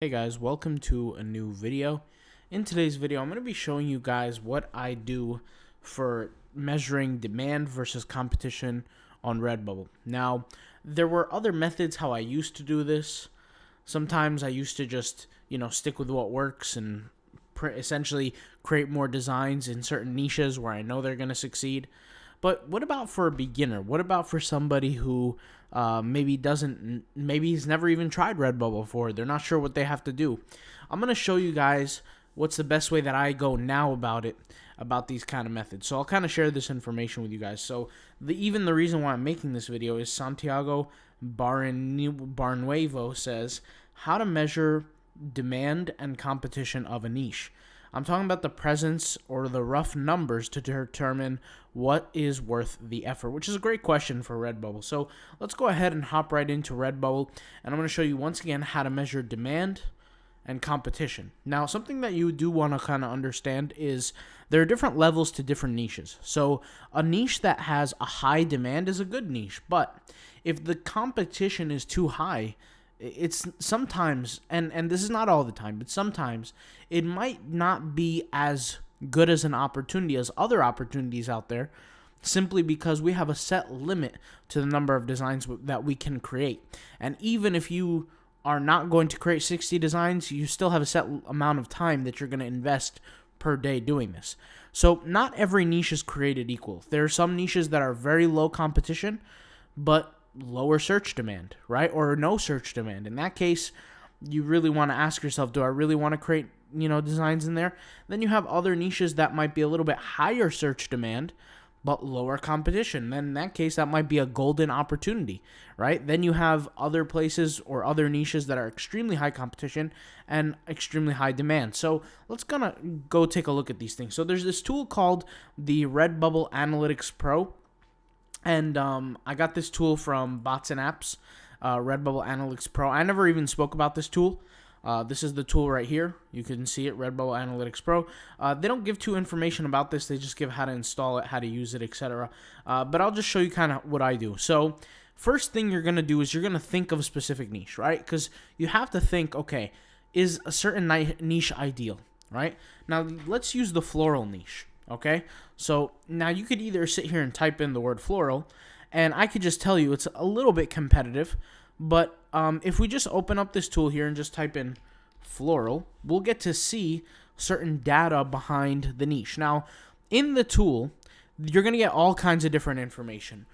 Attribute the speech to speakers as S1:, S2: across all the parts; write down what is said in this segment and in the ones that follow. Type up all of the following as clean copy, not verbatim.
S1: Hey guys, welcome to a new video. In today's video, I'm going to be showing you guys what I do for measuring demand versus competition on Redbubble. Now, there were other methods how I used to do this. Sometimes I used to just, stick with what works and essentially create more designs in certain niches where I know they're going to succeed. But what about for a beginner? What about for somebody who maybe he's never even tried Redbubble before? They're not sure what they have to do. I'm going to show you guys what's the best way that I go now about these kind of methods. So I'll kind of share this information with you guys. So even the reason why I'm making this video is Santiago Barnuevo says how to measure demand and competition of a niche. I'm talking about the presence or the rough numbers to determine what is worth the effort, which is a great question for Redbubble. So let's go ahead and hop right into Redbubble, and I'm going to show you once again how to measure demand and competition. Now, something that you do want to kind of understand is there are different levels to different niches. So a niche that has a high demand is a good niche, but if the competition is too high, it's sometimes, and this is not all the time, but sometimes it might not be as good as an opportunity as other opportunities out there, simply because we have a set limit to the number of designs that we can create. And even if you are not going to create 60 designs, you still have a set amount of time that you're going to invest per day doing this. So not every niche is created equal. There are some niches that are very low competition, but lower search demand, right? Or no search demand. In that case, you really want to ask yourself, do I really want to create, designs in there? Then you have other niches that might be a little bit higher search demand, but lower competition. Then in that case, that might be a golden opportunity, right? Then you have other places or other niches that are extremely high competition and extremely high demand. So let's go take a look at these things. So there's this tool called the Redbubble Analytics Pro. And I got this tool from Bots and Apps, Redbubble Analytics Pro. I never even spoke about this tool. This is the tool right here. You can see it, Redbubble Analytics Pro. They don't give too information about this. They just give how to install it, how to use it, etc. But I'll just show you kind of what I do. So first thing you're going to do is you're going to think of a specific niche, right? Because you have to think, okay, is a certain niche ideal, right? Now, let's use the floral niche. Okay, so now you could either sit here and type in the word floral, and I could just tell you it's a little bit competitive, but if we just open up this tool here and just type in floral, we'll get to see certain data behind the niche. Now, in the tool, you're going to get all kinds of different information.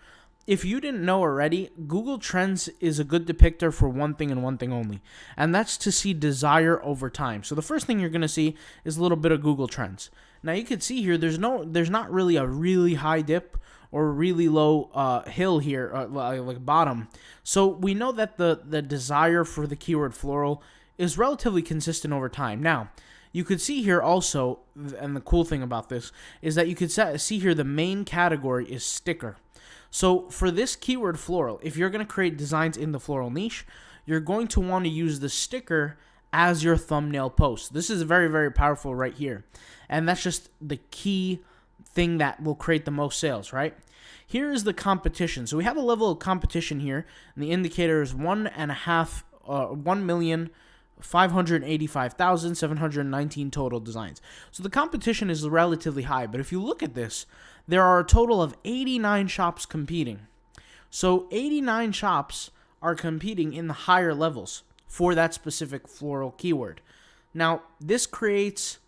S1: If you didn't know already, Google Trends is a good depictor for one thing and one thing only, and that's to see desire over time. So the first thing you're going to see is a little bit of Google Trends. Now you can see here, there's not really a really high dip or a really low hill here, like bottom. So we know that the desire for the keyword floral is relatively consistent over time. Now, you could see here also, and the cool thing about this is that you could see here the main category is sticker. So for this keyword floral, if you're going to create designs in the floral niche, you're going to want to use the sticker as your thumbnail post. This is very, very powerful right here. And that's just the key thing that will create the most sales, right? Here is the competition. So we have a level of competition here, and the indicator is 1,585,719 total designs. So the competition is relatively high, but if you look at this, there are a total of 89 shops competing. So 89 shops are competing in the higher levels for that specific floral keyword. Now, this creates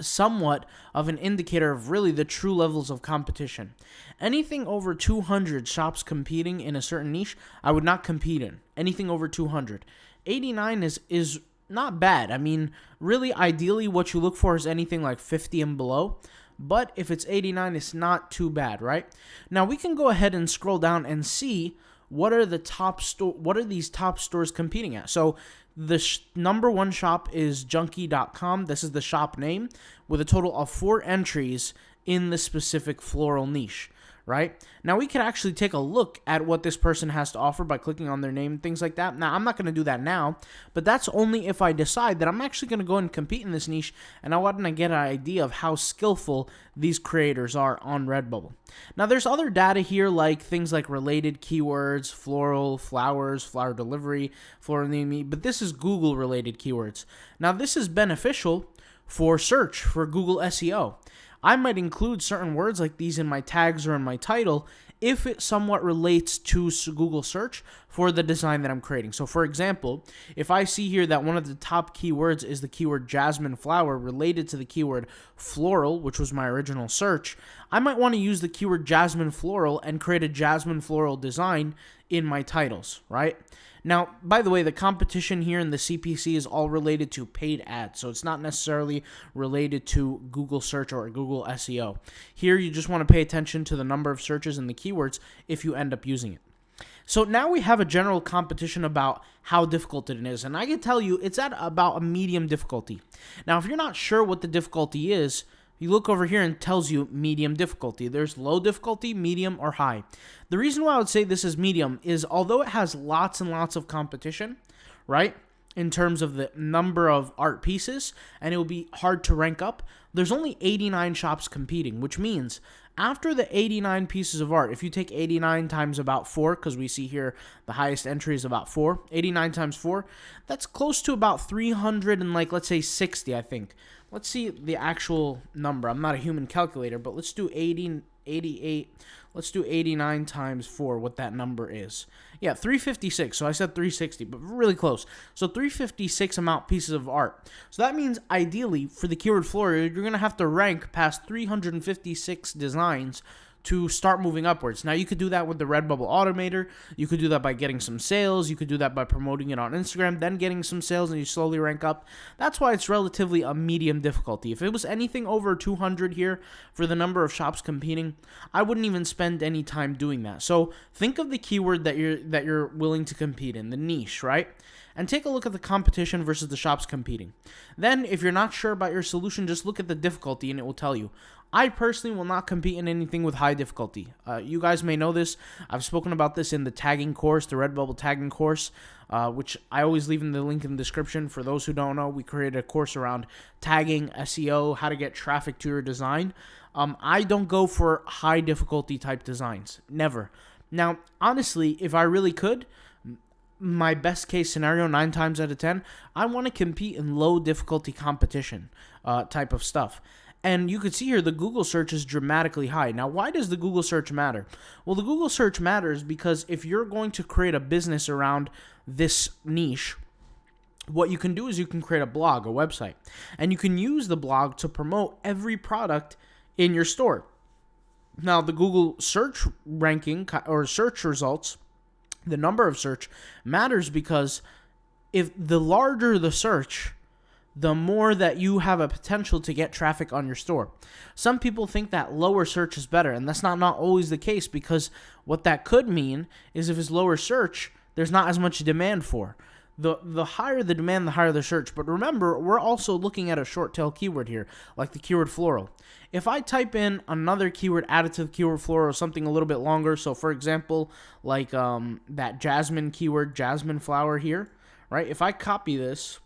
S1: somewhat of an indicator of really the true levels of competition. Anything over 200 shops competing in a certain niche, I would not compete in. Anything over 200. 89 is not bad. I mean, really, ideally, what you look for is anything like 50 and below. But if it's 89, it's not too bad, right? Now, we can go ahead and scroll down and see what are these top stores competing at. So the number one shop is junkie.com. This is the shop name with a total of 4 entries in the specific floral niche, right? Now we can actually take a look at what this person has to offer by clicking on their name, things like that. Now I'm not going to do that now, but that's only if I decide that I'm actually going to go and compete in this niche and I want to get an idea of how skillful these creators are on Redbubble. Now there's other data here like things like related keywords, floral, flowers, flower delivery, floral near me, but this is Google related keywords. Now this is beneficial for search, for Google SEO. I might include certain words like these in my tags or in my title if it somewhat relates to Google search for the design that I'm creating. So for example, if I see here that one of the top keywords is the keyword jasmine flower related to the keyword floral, which was my original search, I might want to use the keyword jasmine floral and create a jasmine floral design in my titles, right? Now, by the way, the competition here in the CPC is all related to paid ads, so it's not necessarily related to Google search or Google SEO. Here, you just want to pay attention to the number of searches and the keywords if you end up using it. So now we have a general competition about how difficult it is, and I can tell you it's at about a medium difficulty. Now, if you're not sure what the difficulty is, you look over here and it tells you medium difficulty. There's low difficulty, medium, or high. The reason why I would say this is medium is although it has lots and lots of competition, right, in terms of the number of art pieces, and it will be hard to rank up, there's only 89 shops competing, which means after the 89 pieces of art, if you take 89 times about 4, because we see here the highest entry is about 4, 89 times 4, that's close to about 300 and let's say 60, I think. Let's see the actual number. I'm not a human calculator, but let's do 88. Let's do 89 times 4, what that number is. Yeah, 356. So I said 360, but really close. So 356 amount pieces of art. So that means ideally for the keyword floral, you're going to have to rank past 356 designs to start moving upwards. Now, you could do that with the Redbubble Automator. You could do that by getting some sales. You could do that by promoting it on Instagram, then getting some sales, and you slowly rank up. That's why it's relatively a medium difficulty. If it was anything over 200 here for the number of shops competing, I wouldn't even spend any time doing that. So think of the keyword that you're willing to compete in, the niche, right? And take a look at the competition versus the shops competing. Then, if you're not sure about your solution, just look at the difficulty and it will tell you. I personally will not compete in anything with high difficulty. You guys may know this. I've spoken about this in the tagging course, the Redbubble tagging course, which I always leave in the link in the description. For those who don't know, we created a course around tagging, SEO, how to get traffic to your design. I don't go for high difficulty type designs. Never. Now, honestly, if I really could, my best case scenario, 9 times out of 10, I want to compete in low difficulty competition type of stuff. And you can see here the Google search is dramatically high. Now, why does the Google search matter? Well, the Google search matters because if you're going to create a business around this niche, what you can do is you can create a blog, a website, and you can use the blog to promote every product in your store. Now, the Google search ranking or search results, the number of search matters because if the larger the search, the more that you have a potential to get traffic on your store. Some people think that lower search is better, and that's not always the case because what that could mean is if it's lower search, there's not as much demand for. The higher the demand, the higher the search. But remember, we're also looking at a short tail keyword here, like the keyword floral. If I type in another keyword added to the keyword floral, something a little bit longer, so for example, like that jasmine keyword, jasmine flower here, right? If I copy this,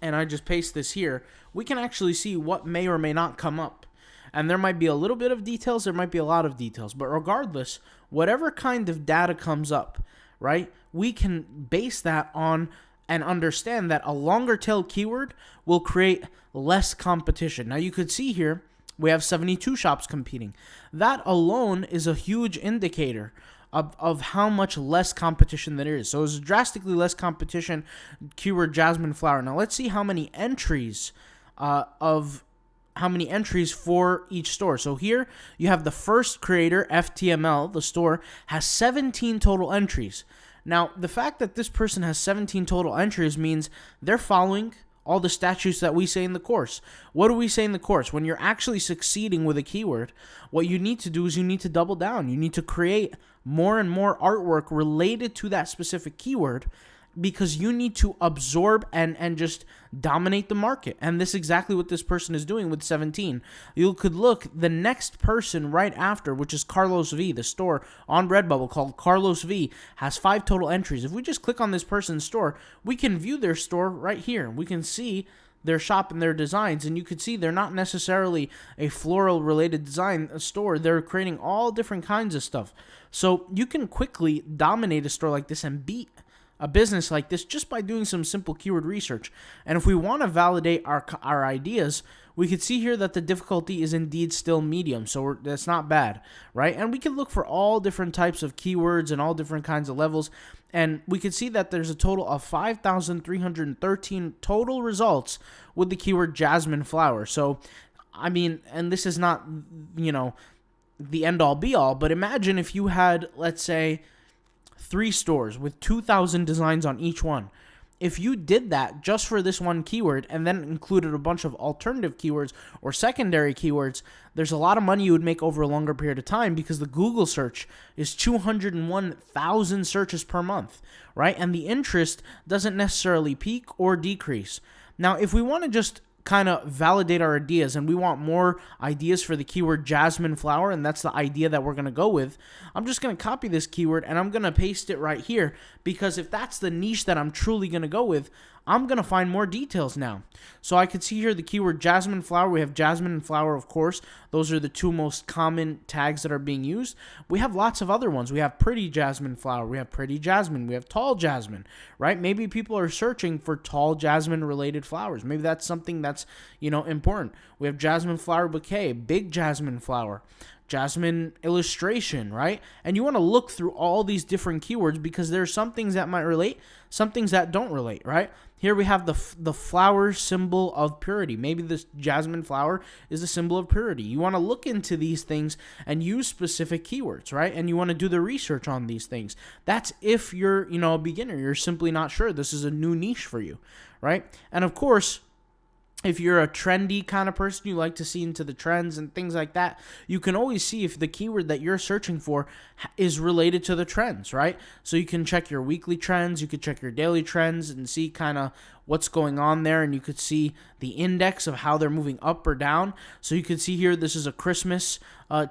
S1: and I just paste this here, we can actually see what may or may not come up. And there might be a little bit of details, there might be a lot of details. But regardless, whatever kind of data comes up, right, we can base that on and understand that a longer tail keyword will create less competition. Now you could see here, we have 72 shops competing. That alone is a huge indicator of how much less competition there is. So it's drastically less competition, keyword jasmine flower. Now let's see how many entries for each store. So here you have the first creator, FTML, the store, has 17 total entries. Now the fact that this person has 17 total entries means they're following all the statutes that we say in the course. What do we say in the course? When you're actually succeeding with a keyword, what you need to do is you need to double down. You need to create more and more artwork related to that specific keyword because you need to absorb and just dominate the market. And this is exactly what this person is doing with 17. You could look, the next person right after, which is Carlos V, the store on Redbubble called Carlos V, has 5 total entries. If we just click on this person's store, we can view their store right here. We can see their shop and their designs, and you could see they're not necessarily a floral related design store. They're creating all different kinds of stuff. So you can quickly dominate a store like this and beat a business like this just by doing some simple keyword research. And if we want to validate our ideas, we could see here that the difficulty is indeed still medium, so that's not bad, right? And we can look for all different types of keywords and all different kinds of levels, and we could see that there's a total of 5,313 total results with the keyword jasmine flower. So, I mean, and this is not, the end-all be-all, but imagine if you had, let's say, 3 stores with 2,000 designs on each one. If you did that just for this one keyword and then included a bunch of alternative keywords or secondary keywords, there's a lot of money you would make over a longer period of time, because the Google search is 201,000 searches per month, right? And the interest doesn't necessarily peak or decrease. Now, if we want to just kind of validate our ideas and we want more ideas for the keyword jasmine flower, and that's the idea that we're going to go with, I'm just going to copy this keyword and I'm going to paste it right here, because if that's the niche that I'm truly going to go with, I'm going to find more details now. So I could see here the keyword jasmine flower. We have jasmine and flower, of course. Those are the 2 most common tags that are being used. We have lots of other ones. We have pretty jasmine flower. We have pretty jasmine. We have tall jasmine, right? Maybe people are searching for tall jasmine related flowers. Maybe that's something that's, important. We have jasmine flower bouquet, big jasmine flower, jasmine illustration, right? And you want to look through all these different keywords, because there's some things that might relate, some things that don't relate, right? Here we have the flower symbol of purity. Maybe this jasmine flower is a symbol of purity. You want to look into these things and use specific keywords, right? And you want to do the research on these things. That's if you're, a beginner. You're simply not sure. This is a new niche for you, right? And of course, if you're a trendy kind of person, you like to see into the trends and things like that, you can always see if the keyword that you're searching for is related to the trends, right? So you can check your weekly trends, you could check your daily trends and see kind of what's going on there, and you could see the index of how they're moving up or down. So you could see here, this is a Christmas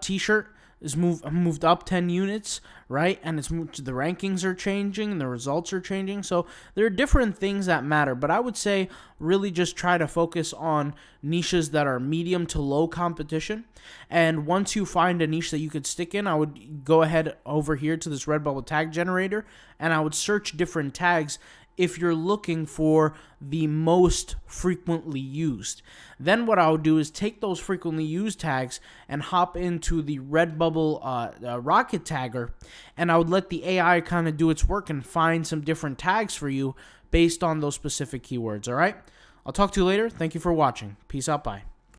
S1: t-shirt. Is moved up 10 units, right? And it's moved, the rankings are changing and the results are changing. So there are different things that matter, but I would say really just try to focus on niches that are medium to low competition. And once you find a niche that you could stick in, I would go ahead over here to this Redbubble tag generator and I would search different tags if you're looking for the most frequently used. Then what I would do is take those frequently used tags and hop into the Redbubble Rocket Tagger, and I would let the AI kind of do its work and find some different tags for you based on those specific keywords, all right? I'll talk to you later. Thank you for watching. Peace out. Bye.